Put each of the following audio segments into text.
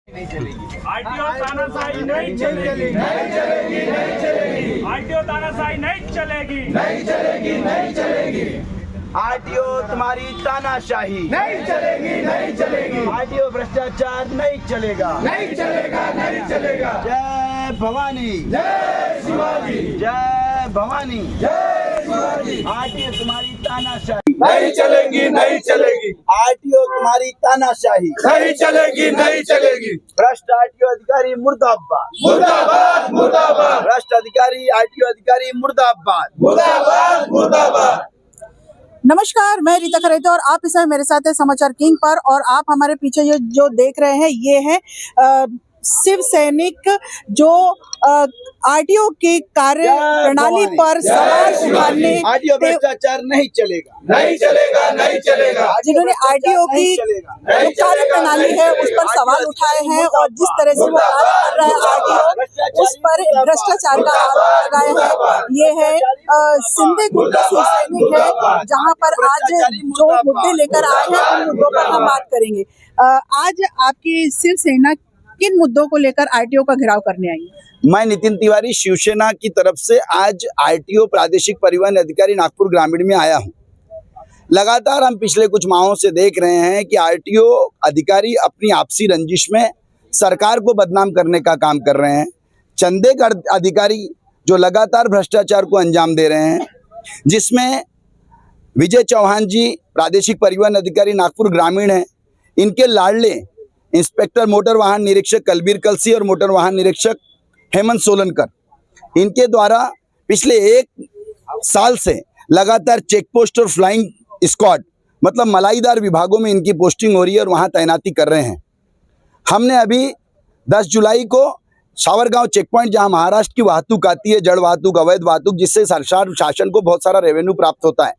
RTO तानाशाही नहीं चलेगी, नहीं चलेगी, नहीं चलेगी। आरटीओ तानाशाही नहीं चलेगी, नहीं चलेगी, नहीं चलेगी। आरटीओ तुम्हारी तानाशाही नहीं चलेगी, नहीं चलेगी। आरटीओ भ्रष्टाचार नहीं चलेगा, नहीं चलेगा, नहीं चलेगा। जय भवानी, जय शिवाजी, जय भवानी, जय शिवाजी। आरटीओ तुम्हारी तानाशाही नहीं चलेगी, नहीं चलेगी, आरटीओ तुम्हारी तानाशाही नहीं चलेगी, नहीं चलेगी। भ्रष्ट आरटीओ अधिकारी मुर्दाबाद, मुर्दाबाद, मुर्दाबाद, भ्रष्ट अधिकारी आरटीओ अधिकारी मुर्दाबाद, मुर्दाबाद, मुर्दाबाद। नमस्कार, मैं रीता खरेते और आप इस समय मेरे साथ है समाचार किंग पर। और आप हमारे पीछे ये जो देख रहे हैं ये है शिव सैनिक जो आरटीओ की कार्य प्रणाली पर सवाल उठाने आरटीओ भ्रष्टाचार नहीं चलेगा, नहीं चलेगा, नहीं चलेगा। जिन्होंने आरटीओ की जो कार्य प्रणाली है उस पर सवाल उठाए हैं और जिस तरह से वो कार्य कर रहा है आरटीओ उस पर भ्रष्टाचार का आरोप लगाया है। ये है सिंधे गुट के शिव सैनिक है जहाँ पर आज जो मुद्दे लेकर आए हैं उन मुद्दों पर हम बात करेंगे। आज आपकी शिवसेना किन मुद्दों को लेकर आरटीओ का घेराव करने आई है? मैं नितिन तिवारी शिवसेना की तरफ से आज आरटीओ प्रादेशिक परिवहन अधिकारी नागपुर ग्रामीण में आया हूं। लगातार हम पिछले कुछ माहों से देख रहे हैं कि आरटीओ अधिकारी अपनी आपसी रंजिश में सरकार को बदनाम करने का काम कर रहे हैं। चंदे का अधिकारी जो लगातार भ्रष्टाचार को अंजाम दे रहे हैं, जिसमें विजय चौहान जी प्रादेशिक परिवहन अधिकारी नागपुर ग्रामीण हैं, इनके लाडले इंस्पेक्टर मोटर वाहन निरीक्षक कलबीर कलसी और मोटर वाहन निरीक्षक हेमंत सोलनकर, इनके द्वारा पिछले 1 साल से लगातार चेक पोस्ट और फ्लाइंग स्क्वाड मतलब मलाईदार विभागों में इनकी पोस्टिंग हो रही है और वहां तैनाती कर रहे हैं। हमने अभी 10 जुलाई को सावरगांव चेक पॉइंट, जहां महाराष्ट्र की वाहतूक आती है, जड़ वाहतूक, अवैध वाहतूक, जिससे सरकार शासन को बहुत सारा रेवेन्यू प्राप्त होता है,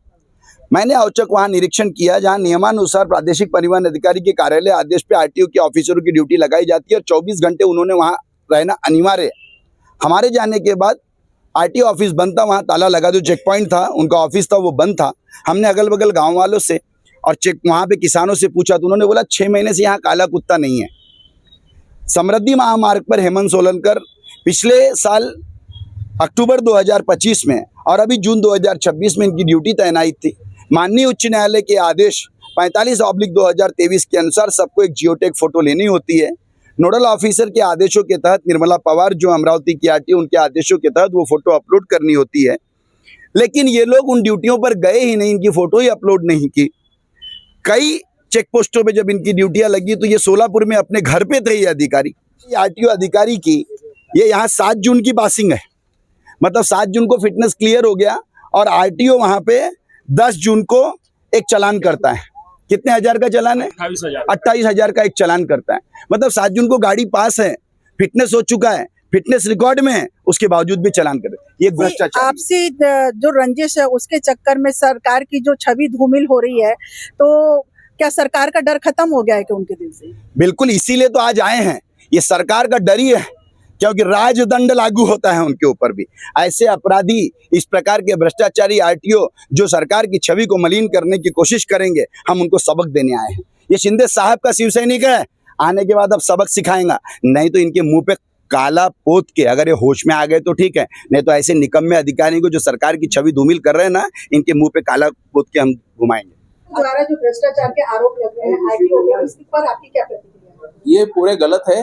मैंने औचक वहां निरीक्षण किया, जहां नियमानुसार प्रादेशिक परिवहन अधिकारी के कार्यालय आदेश पे आरटीओ के ऑफिसरों की ड्यूटी लगाई जाती है और 24 घंटे उन्होंने वहां रहना अनिवार्य है। हमारे जाने के बाद आरटीओ ऑफिस बंद था, वहां ताला लगा, जो चेक पॉइंट था उनका ऑफिस था वो बंद था। हमने अगल बगल गाँव वालों से और वहां पे किसानों से पूछा तो उन्होंने बोला 6 महीने से यहाँ काला कुत्ता नहीं है। समृद्धि महामार्ग पर हेमंत सोलनकर पिछले साल अक्टूबर 2025 में और अभी जून 2026 में इनकी ड्यूटी तैनात थी। माननीय उच्च न्यायालय के आदेश 45/2023 के अनुसार सबको एक जियोटेक फोटो लेनी होती है। नोडल ऑफिसर के आदेशों के तहत निर्मला पवार जो अमरावती की आरटीओ, उनके आदेशों के तहत वो फोटो अपलोड करनी होती है, लेकिन ये लोग उन ड्यूटियों पर गए ही नहीं, इनकी फोटो ही अपलोड नहीं की। कई चेक पोस्टों पे जब इनकी ड्यूटियां लगी तो ये सोलापुर में अपने घर पे थे। ये अधिकारी, आरटीओ अधिकारी की ये यहाँ 7 जून की पासिंग है, मतलब 7 जून को फिटनेस क्लियर हो गया और आरटीओ वहां पे 10 जून को एक चालान करता है। कितने हजार का चालान है? 28,000 का एक चालान करता है। मतलब 7 जून को गाड़ी पास है, फिटनेस हो चुका है, फिटनेस रिकॉर्ड में है, उसके बावजूद भी चालान कर रहे। ये भ्रष्टाचार। आपसी जो रंजिश है उसके चक्कर में सरकार की जो छवि धूमिल हो रही है, तो क्या सरकार का डर खत्म हो गया है कि उनके दिल से? बिल्कुल, इसीलिए तो आज आए हैं। ये सरकार का डर ही है, क्योंकि राजदंड लागू होता है उनके ऊपर भी। ऐसे अपराधी, इस प्रकार के भ्रष्टाचारी आरटीओ जो सरकार की छवि को मलिन करने की कोशिश करेंगे, हम उनको सबक देने आए हैं। ये शिंदे साहब का शिव सैनिक है, आने के बाद अब सबक सिखाएंगा, नहीं तो इनके मुंह पे काला पोत के, अगर ये होश में आ गए तो ठीक है, नहीं तो ऐसे निकम्मे अधिकारी को जो सरकार की छवि धूमिल कर रहे हैं ना, इनके मुंह पे काला पोत के हम घुमाएंगे। द्वारा जो भ्रष्टाचार के आरोप लग रहे हैं आरटीओ में, उस पर आपकी क्या प्रतिक्रिया? ये पूरे गलत है।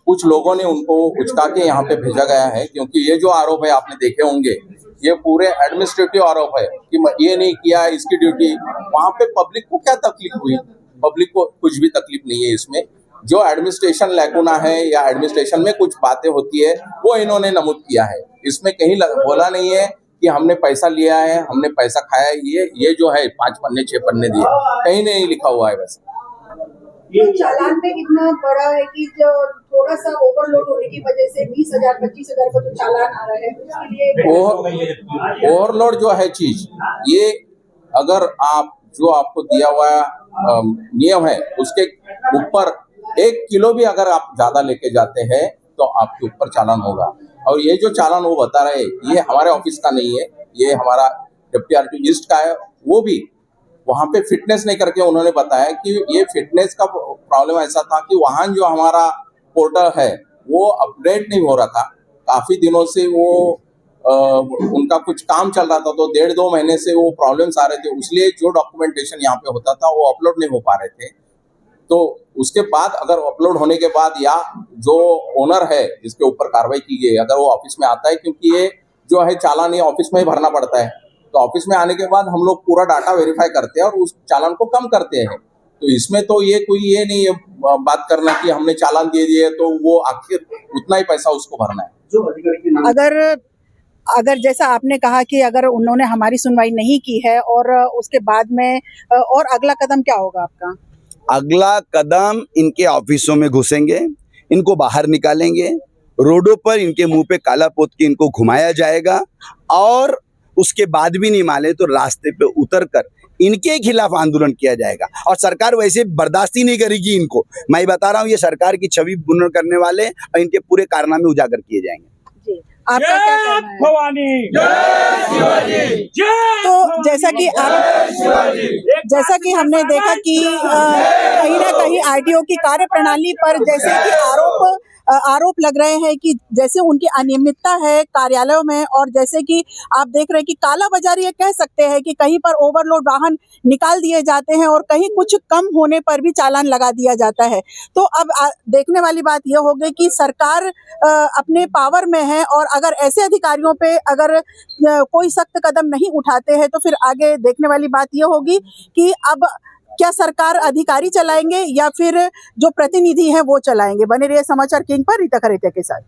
कुछ लोगों ने उनको उचका के यहाँ पे भेजा गया है, क्योंकि ये जो आरोप है आपने देखे होंगे, ये पूरे एडमिनिस्ट्रेटिव आरोप है कि ये नहीं किया, इसकी ड्यूटी। वहाँ पे पब्लिक को क्या तकलीफ हुई? पब्लिक को कुछ भी तकलीफ नहीं है इसमें। जो एडमिनिस्ट्रेशन लैकुना है या एडमिनिस्ट्रेशन में कुछ बातें होती है वो इन्होंने नमूद किया है। इसमें कहीं बोला नहीं है कि हमने पैसा लिया है, हमने पैसा खाया है। ये जो है 5 पन्ने 6 पन्ने दिए, कहीं नहीं लिखा हुआ है। वैसे ये चालान पे इतना बड़ा है कि जो थोड़ा सा ओवरलोड होने की वजह से 20,000 25,000 का जो चालान आ रहा है उसके लिए ओवरलोड जो है चीज, ये अगर आप जो आपको दिया हुआ नियम है उसके ऊपर 1 किलो भी अगर आप ज्यादा लेके जाते हैं तो आपके ऊपर चालान होगा। और ये जो चालान वो बता रहे हैं, ये हमारे ऑफिस का नहीं है, ये हमारा डिप्टी आरटीओ ईस्ट का है। वहां पे फिटनेस नहीं करके उन्होंने बताया कि ये फिटनेस का प्रॉब्लम ऐसा था कि वाहन जो हमारा पोर्टल है वो अपडेट नहीं हो रहा था। काफी दिनों से वो उनका कुछ काम चल रहा था, तो 1.5-2 महीने से वो प्रॉब्लम्स आ रहे थे, इसलिए जो डॉक्यूमेंटेशन यहाँ पे होता था वो अपलोड नहीं हो पा रहे थे। तो उसके बाद अगर अपलोड होने के बाद या जो ओनर है जिसके ऊपर कार्रवाई की गई अगर वो ऑफिस में आता है, क्योंकि ये जो है चालान ये ऑफिस में ही भरना पड़ता है, तो ऑफिस में आने के बाद हम लोग पूरा डाटा वेरीफाई करते हैं और उस चालान को कम करते हैं। तो इसमें तो ये कोई ये नहीं है बात करना कि हमने चालान दे दिए तो वो आखिर उतना ही पैसा उसको भरना है। अगर जैसा आपने कहा कि अगर उन्होंने हमारी सुनवाई नहीं की है और उसके बाद में और अगला कदम क्या होगा आपका? अगला कदम इनके ऑफिसों में घुसेंगे, इनको बाहर निकालेंगे, रोडों पर इनके मुंह पे काला पोत के इनको घुमाया जाएगा और उसके बाद भी नहीं माने तो रास्ते पे उतरकर इनके खिलाफ आंदोलन किया जाएगा। और सरकार वैसे बर्दाश्त ही नहीं करेगी इनको। मैं बता रहा हूँ, ये सरकार की छवि बुनर करने वाले और इनके पूरे कारनामे उजागर किए जाएंगे। जी, आपका क्या कहना है? भवानी तो जैसा कि हमने देखा कि कहीं ना कहीं आरटीओ की कार्यप्रणाली पर जैसे कि आरोप लग रहे हैं कि जैसे उनकी अनियमितता है कार्यालयों में, और जैसे कि आप देख रहे हैं कि काला बाजारी ये कह सकते हैं कि कहीं पर ओवरलोड वाहन निकाल दिए जाते हैं और कहीं कुछ कम होने पर भी चालान लगा दिया जाता है। तो अब देखने वाली बात यह होगी कि सरकार अपने पावर में है और अगर ऐसे अधिकारियों पे अगर कोई सख्त कदम नहीं उठाते हैं तो फिर आगे देखने वाली बात यह होगी कि अब क्या सरकार अधिकारी चलाएंगे या फिर जो प्रतिनिधि हैं वो चलाएंगे। बने रहिए समाचार किंग पर रीता खरेते के साथ।